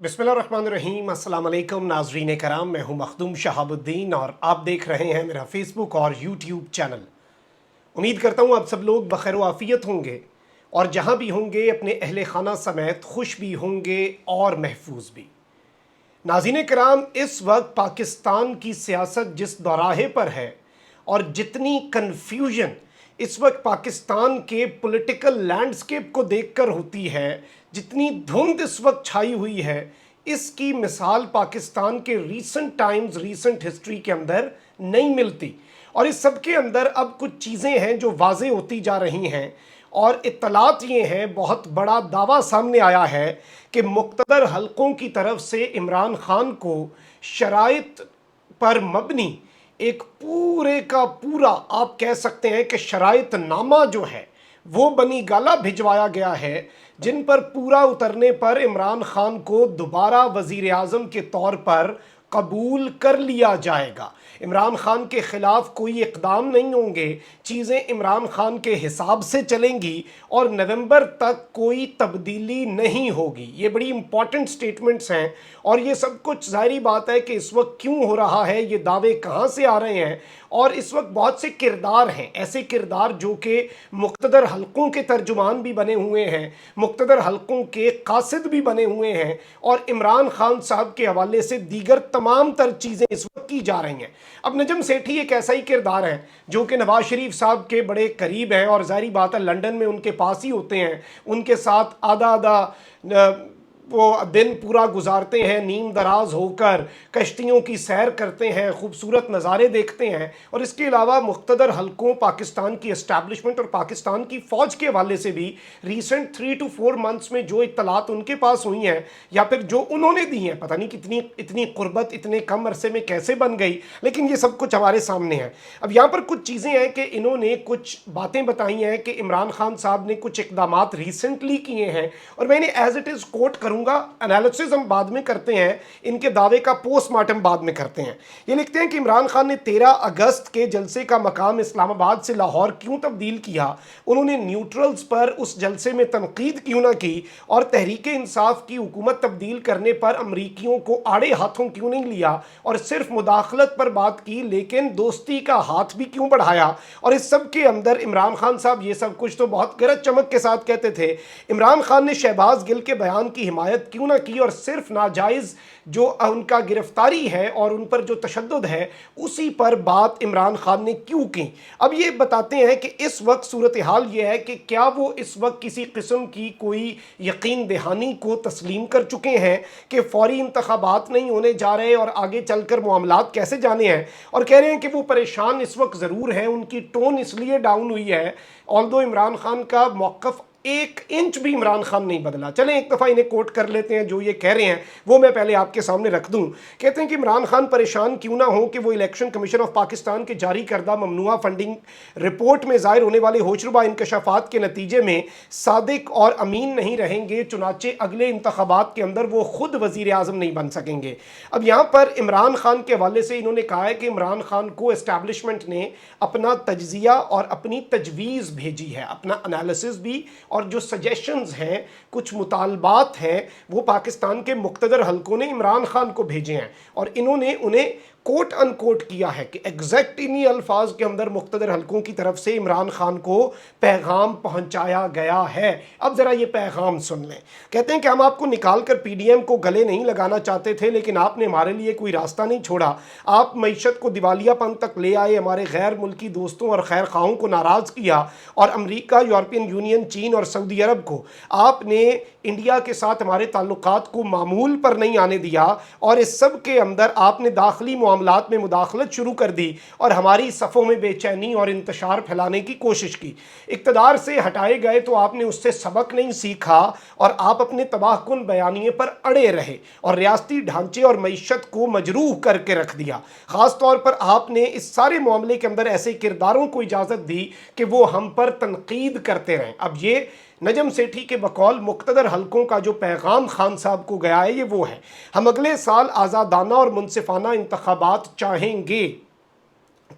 बिस्मिल्लाहिर्रहमानिर्रहीम। अस्सलाम वालेकुम नाज़रीन कराम, मैं हूं मखदूम शहाबुद्दीन और आप देख रहे हैं मेरा फेसबुक और यूट्यूब चैनल। उम्मीद करता हूं आप सब लोग बखैर व आफियत होंगे और जहां भी होंगे अपने अहले खाना समेत खुश भी होंगे और महफूज भी। नाज़रीन कराम, इस वक्त पाकिस्तान की सियासत जिस दौराहे पर है और जितनी कन्फ्यूजन इस वक्त पाकिस्तान के पॉलिटिकल लैंडस्केप को देखकर होती है, जितनी धुंध इस वक्त छाई हुई है, इसकी मिसाल पाकिस्तान के रीसेंट टाइम्स, रीसेंट हिस्ट्री के अंदर नहीं मिलती। और इस सब के अंदर अब कुछ चीज़ें हैं जो वाज़े होती जा रही हैं और इत्तलात ये हैं, बहुत बड़ा दावा सामने आया है कि मुक़्तदर हलकों की तरफ से इमरान खान को शराइत पर मबनी एक पूरे का पूरा आप कह सकते हैं कि शराइत नामा जो है वो बनी गाला भिजवाया गया है, जिन पर पूरा उतरने पर इमरान खान को दोबारा वज़ीर आज़म के तौर पर कबूल कर लिया जाएगा। इमरान खान के ख़िलाफ़ कोई इक़दाम नहीं होंगे, चीज़ें इमरान खान के हिसाब से चलेंगी और नवंबर तक कोई तब्दीली नहीं होगी। ये बड़ी इंपॉर्टेंट स्टेटमेंट्स हैं और ये सब कुछ ज़ाहिरी बात है कि इस वक्त क्यों हो रहा है, ये दावे कहाँ से आ रहे हैं। और इस वक्त बहुत से किरदार हैं, ऐसे किरदार जो कि मुक़्तदर हलकों के तर्जुमान भी बने हुए हैं, मुक़्तदर हलकों के कासिद भी बने हुए हैं और इमरान खान साहब के हवाले से दीगर तमाम तर चीज़ें इस वक्त की जा रही हैं। अब नजम सेठी एक ऐसा ही किरदार है जो कि नवाज शरीफ साहब के बड़े करीब हैं और ज़ाहिरी बात है लंदन में उनके पास ही होते हैं, उनके साथ आधा आधा वो दिन पूरा गुजारते हैं, नीम दराज होकर कश्तियों की सैर करते हैं, खूबसूरत नज़ारे देखते हैं। और इसके अलावा मुक़्तदर हलकों, पाकिस्तान की एस्टैब्लिशमेंट और पाकिस्तान की फ़ौज के हवाले से भी रीसेंट 3 to 4 मंथ्स में जो इत्तलात उनके पास हुई हैं या फिर जो उन्होंने दी हैं, पता नहीं कितनी इतनी क़ुर्बत इतने कम अरसे में कैसे बन गई, लेकिन ये सब कुछ हमारे सामने है। अब यहाँ पर कुछ चीज़ें हैं कि इन्होंने कुछ बातें बताई हैं कि इमरान खान साहब ने कुछ इक़दामात रिसेंटली किए हैं और मैंने एज इट इज़ कोट करूँ, एनालिसिस हम बाद में करते हैं, इनके दावे का पोस्टमार्टम बाद में करते हैं। ये लिखते हैं कि इमरान खान ने 13 अगस्त के जलसे का मकाम इस्लामाबाद से लाहौर क्यों तब्दील किया, उन्होंने न्यूट्रल्स पर उस जलसे में तनकीद क्यों ना की और तहरीक इंसाफ की हुकूमत तब्दील करने पर अमरीकियों को आड़े हाथों क्यों नहीं लिया और सिर्फ मुदाखलत पर बात की लेकिन दोस्ती का हाथ भी क्यों बढ़ाया। और इस सब के अंदर इमरान खान साहब ये सब कुछ तो बहुत गरज चमक के साथ कहते थे। इमरान खान ने शहबाज गिल के बयान की हिमायत क्यों ना की और सिर्फ नाजायज़ जो उनका गिरफ्तारी है और उन पर जो तशद्दुद है उसी पर बात इमरान खान ने क्यों की। अब ये बताते हैं कि इस वक्त सूरत हाल ये है कि क्या वो इस वक्त किसी किस्म की कोई यकीन दहानी को तस्लीम कर चुके हैं कि फौरी इंतखाबात नहीं होने जा रहे और आगे चलकर मामलात कैसे जाने हैं, और कह रहे हैं कि वो परेशान इस वक्त ज़रूर हैं, उनकी टोन इसलिए डाउन हुई है ऑल्दो इमरान खान का मौक़िफ़ 1 इंच भी इमरान खान नहीं बदला। चलें एक दफ़ा इन्हें कोट कर लेते हैं, जो ये कह रहे हैं वो मैं पहले आपके सामने रख दूं। कहते हैं कि इमरान खान परेशान क्यों ना हो कि वो इलेक्शन कमीशन ऑफ पाकिस्तान के जारी करदा ममनुआ फंडिंग रिपोर्ट में ज़ाहिर होने वाले होशरुबा इंकशाफात के नतीजे में सादिक और अमीन नहीं रहेंगे, चुनाचे अगले इंतखाबात के अंदर वो खुद वज़ीर आज़म नहीं बन सकेंगे। अब यहाँ पर इमरान खान के हवाले से इन्होंने कहा है कि इमरान खान को एस्टैब्लिशमेंट ने अपना तज्जिया और अपनी तजवीज़ भेजी है, अपना एनालिसिस भी और जो सजेशंस हैं, कुछ मुतालबात हैं, वो पाकिस्तान के मुक़्तदर हलकों ने इमरान खान को भेजे हैं और इन्होंने उन्हें कोट अनकोट किया है कि एग्जैक्ट इन्हीं अल्फाज के अंदर मुक़्तदर हलकों की तरफ से इमरान खान को पैगाम पहुंचाया गया है। अब ज़रा ये पैगाम सुन लें। कहते हैं कि हम आपको निकाल कर PDM को गले नहीं लगाना चाहते थे, लेकिन आपने हमारे लिए कोई रास्ता नहीं छोड़ा। आप मईशत को दिवालियापन तक ले आए, हमारे गैर मुल्की दोस्तों और खैर खाओं को नाराज़ किया और अमरीका, यूरोपियन यूनियन, चीन और सऊदी अरब को आपने इंडिया के साथ हमारे ताल्लुकात को मामूल पर नहीं आने दिया और इस सब के अंदर आपने दाखिली मामलात में मुदाखलत शुरू कर दी और हमारी सफ़ों में बेचैनी और इंतशार फैलाने की कोशिश की। इक़्तिदार से हटाए गए तो आपने उससे सबक नहीं सीखा और आप अपने तबाहकुन बयानिए पर अड़े रहे और रियासती ढांचे और मईशत को मजरूह करके रख दिया। ख़ास तौर पर आपने इस सारे मामले के अंदर ऐसे किरदारों को इजाज़त दी कि वो हम पर तनकीद करते रहें। अब ये नजम सेठी के बकौल मुक़्तदर हलकों का जो पैगाम खान साहब को गया है ये वो है, हम अगले साल आज़ादाना और मुनसिफाना इंतखाबात चाहेंगे।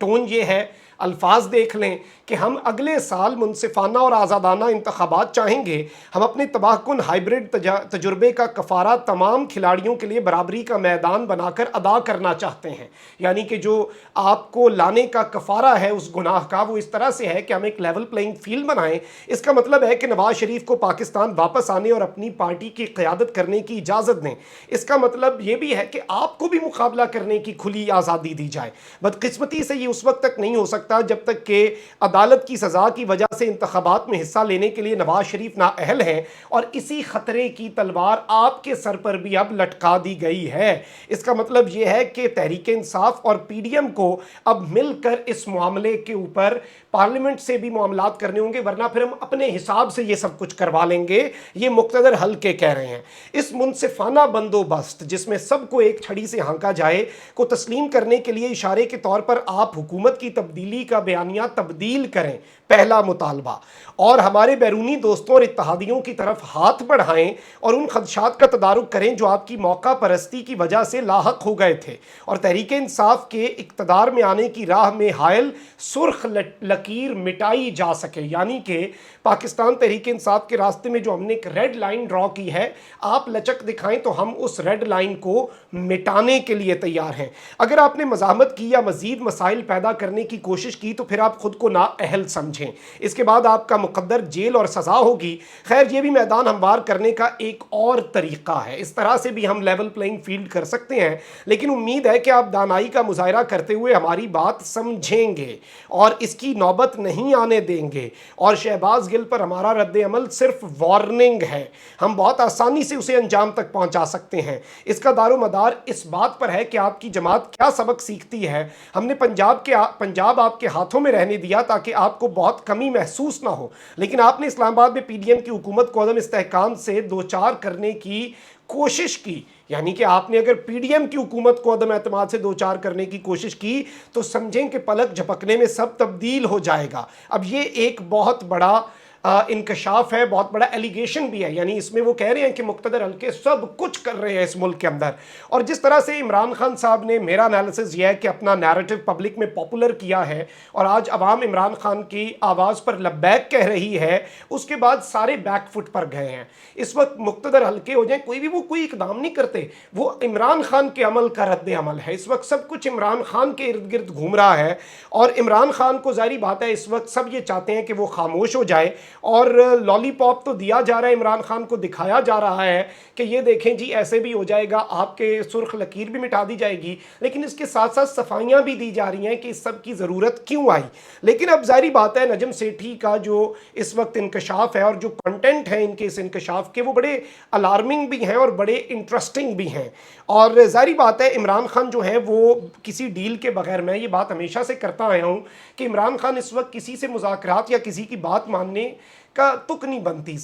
टोन ये है, الفاظ دیکھ لیں کہ ہم اگلے سال منصفانہ اور آزادانہ انتخابات چاہیں گے، ہم اپنے تباہ کن ہائبرڈ تجربے کا کفارہ تمام کھلاڑیوں کے لیے برابری کا میدان بنا کر ادا کرنا چاہتے ہیں۔ یعنی کہ جو آپ کو لانے کا کفارہ ہے اس گناہ کا، وہ اس طرح سے ہے کہ ہم ایک لیول پلینگ فیلڈ بنائیں۔ اس کا مطلب ہے کہ نواز شریف کو پاکستان واپس آنے اور اپنی پارٹی کی قیادت کرنے کی اجازت دیں۔ اس کا مطلب یہ بھی ہے کہ آپ کو بھی مقابلہ کرنے کی کھلی آزادی دی جائے۔ بدقسمتی سے یہ اس وقت تک نہیں ہو سکتا جب تک کہ عدالت کی سزا کی وجہ سے انتخابات میں حصہ لینے کے لیے نواز شریف نااہل ہیں، اور اسی خطرے کی تلوار آپ کے سر پر بھی اب لٹکا دی گئی ہے۔ اس کا مطلب یہ ہے کہ تحریک انصاف اور پی ڈی ایم کو اب مل کر اس معاملے کے اوپر پارلیمنٹ سے بھی معاملات کرنے ہوں گے، ورنہ پھر ہم اپنے حساب سے یہ سب کچھ کروا لیں گے۔ یہ مقتدر حلقے کہہ رہے ہیں۔ اس منصفانہ بندوبست جس میں سب کو ایک چھڑی سے ہانکا جائے کو تسلیم کرنے کے لیے اشارے کے طور پر آپ حکومت کی تبدیلی کا بیانیہ تبدیل کریں، پہلا مطالبہ، اور ہمارے بیرونی دوستوں اور اتحادیوں کی طرف ہاتھ بڑھائیں اور ان خدشات کا تدارک کریں جو آپ کی موقع پرستی کی وجہ سے لاحق ہو گئے تھے، اور تحریک انصاف کے اقتدار میں آنے کی راہ میں حائل سرخ لکیر مٹائی جا سکے۔ یعنی کہ پاکستان تحریک انصاف کے راستے میں جو ہم نے ایک ریڈ لائن ڈرا کی ہے، آپ لچک دکھائیں تو ہم اس ریڈ لائن کو مٹانے کے لیے تیار ہیں۔ اگر آپ نے مزاحمت کی یا مزید مسائل پیدا کرنے کی کوشش کی تو پھر آپ خود کو نااہل سمجھیں، اس کے بعد آپ کا مقدر جیل اور سزا ہوگی۔ خیر، یہ بھی میدان ہموار کرنے کا ایک اور طریقہ ہے، اس طرح سے بھی ہم لیول پلینگ فیلڈ کر سکتے ہیں، لیکن امید ہے کہ آپ دانائی کا مظاہرہ کرتے ہوئے ہماری بات سمجھیں گے اور اس کی نوبت نہیں آنے دیں گے۔ اور شہباز گل پر ہمارا رد عمل صرف وارننگ ہے، ہم بہت آسانی سے اسے انجام تک پہنچا سکتے ہیں۔ اس کا دار و مدار اس بات پر ہے کہ آپ کی جماعت کیا سبق سیکھتی ہے۔ ہم نے پنجاب آپ کے ہاتھوں میں رہنے دیا تاکہ آپ کو بہت کمی محسوس نہ ہو، لیکن آپ نے اسلام آباد میں پی ڈی ایم کی حکومت کو عدم استحکام سے دوچار کرنے کی کوشش کی۔ یعنی کہ آپ نے اگر پی ڈی ایم کی حکومت کو عدم اعتماد سے دوچار کرنے کی کوشش کی تو سمجھیں کہ پلک جھپکنے میں سب تبدیل ہو جائے گا۔ اب یہ ایک بہت بڑا انکشاف ہے، بہت بڑا ایلیگیشن بھی ہے۔ یعنی اس میں وہ کہہ رہے ہیں کہ مقتدر حلقے سب کچھ کر رہے ہیں اس ملک کے اندر، اور جس طرح سے عمران خان صاحب نے، میرا انالیسس یہ ہے کہ اپنا نیریٹو پبلک میں پاپولر کیا ہے اور آج عوام عمران خان کی آواز پر لبیک کہہ رہی ہے، اس کے بعد سارے بیک فٹ پر گئے ہیں۔ اس وقت مقتدر حلقے ہو جائیں کوئی بھی، وہ کوئی اقدام نہیں کرتے، وہ عمران خان کے عمل کا رد عمل ہے۔ اس وقت سب کچھ عمران خان کے ارد گرد گھوم رہا ہے، اور عمران خان کو ظاہری بات ہے اس وقت سب یہ چاہتے ہیں کہ وہ خاموش ہو جائے، اور لالی پاپ تو دیا جا رہا ہے عمران خان کو، دکھایا جا رہا ہے کہ یہ دیکھیں جی ایسے بھی ہو جائے گا، آپ کے سرخ لکیر بھی مٹا دی جائے گی، لیکن اس کے ساتھ ساتھ صفائیاں بھی دی جا رہی ہیں کہ اس سب کی ضرورت کیوں آئی۔ لیکن اب ظاہری بات ہے نجم سیٹھی کا جو اس وقت انکشاف ہے اور جو کنٹینٹ ہے ان کے اس انکشاف کے، وہ بڑے الارمنگ بھی ہیں اور بڑے انٹرسٹنگ بھی ہیں، اور ظاہری بات ہے عمران خان جو ہے وہ کسی ڈیل کے بغیر، میں یہ بات ہمیشہ سے کرتا آیا ہوں کہ عمران خان اس وقت کسی سے مذاکرات یا کسی کی بات ماننے کا تک نہیں بنتی۔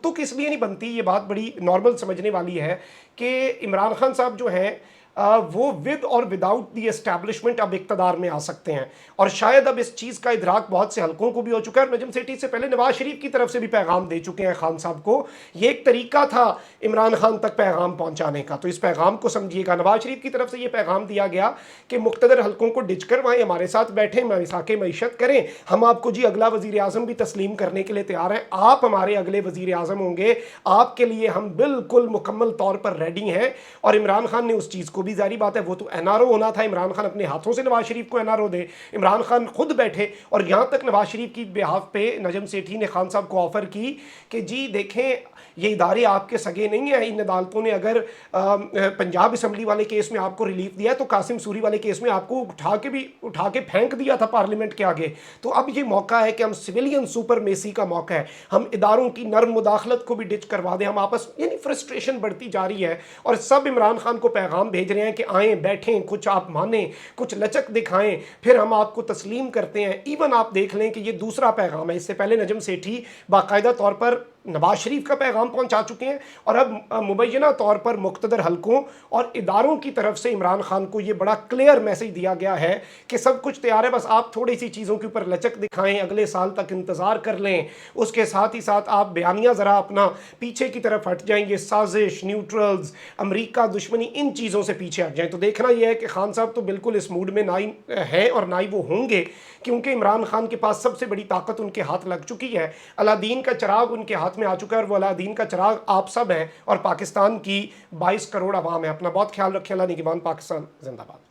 تک اس لیے نہیں بنتی، یہ بات بڑی نارمل سمجھنے والی ہے کہ عمران خان صاحب جو ہیں وہ ود اور وداؤٹ دی اسٹیبلشمنٹ اب اقتدار میں آ سکتے ہیں، اور شاید اب اس چیز کا ادراک بہت سے حلقوں کو بھی ہو چکا ہے۔ اور نجم سیٹھی سے پہلے نواز شریف کی طرف سے بھی پیغام دے چکے ہیں خان صاحب کو، یہ ایک طریقہ تھا عمران خان تک پیغام پہنچانے کا، تو اس پیغام کو سمجھیے گا۔ نواز شریف کی طرف سے یہ پیغام دیا گیا کہ مقتدر حلقوں کو ڈچ کروائیں، ہمارے ساتھ بیٹھیں، مساق معیشت کریں، ہم آپ کو جی اگلا وزیر اعظم بھی تسلیم کرنے کے لیے تیار ہیں، آپ ہمارے اگلے وزیر اعظم ہوں گے، آپ کے لیے ہم بالکل مکمل طور پر ریڈی ہیں۔ اور عمران خان نے اس چیز کو بھی، ظاہری بات ہے وہ تو این آر او ہونا تھا، عمران خان اپنے ہاتھوں سے نواز شریف کو این آر او دے، عمران خان خود بیٹھے، اور یہاں تک نواز شریف کی بہاف پہ نجم سیٹھی نے خان صاحب کو آفر کی کہ جی دیکھیں یہ ادارے آپ کے سگے نہیں ہیں، ان عدالتوں نے اگر پنجاب اسمبلی والے کیس میں آپ کو ریلیف دیا ہے تو قاسم سوری والے کیس میں آپ کو اٹھا کے پھینک دیا تھا پارلیمنٹ کے آگے۔ تو اب یہ موقع ہے کہ ہم سویلین سپرمیسی کا موقع ہے، ہم اداروں کی نرم مداخلت کو بھی ڈچ کروا دیں، ہم آپس، یعنی فرسٹریشن بڑھتی جا رہی ہے، اور سب عمران خان کو پیغام بھیج رہے ہیں کہ آئیں بیٹھیں، کچھ آپ مانیں، کچھ لچک دکھائیں، پھر ہم آپ کو تسلیم کرتے ہیں۔ ایون آپ دیکھ لیں کہ یہ دوسرا پیغام ہے، اس سے پہلے نجم سیٹھی باقاعدہ طور پر नवाज शरीफ का पैगाम पहुंचा चुके हैं और अब मुबैना तौर पर मुख्तदर हलकों और इदारों की तरफ से इमरान खान को ये बड़ा क्लियर मैसेज दिया गया है कि सब कुछ तैयार है, बस आप थोड़ी सी चीज़ों के ऊपर लचक दिखाएं, अगले साल तक इंतज़ार कर लें। उसके साथ ही साथ आप बयानिया ज़रा अपना पीछे की तरफ हट जाएंगे, साजिश, न्यूट्रल्स, अमरीका दुश्मनी, इन चीज़ों से पीछे हट जाएं। तो देखना यह है कि खान साहब तो बिल्कुल इस मूड में ना ही हैं और ना ही वो होंगे, क्योंकि इमरान खान के पास सबसे बड़ी ताकत उनके हाथ लग चुकी है। अलादीन का चिराग उनके हाथ में आ चुका है और वो अलादीन का चिराग आप सब हैं और पाकिस्तान की 22 करोड़ आवाम है। अपना बहुत ख्याल रखें। अल्लाह निगहबान। पाकिस्तान जिंदाबाद।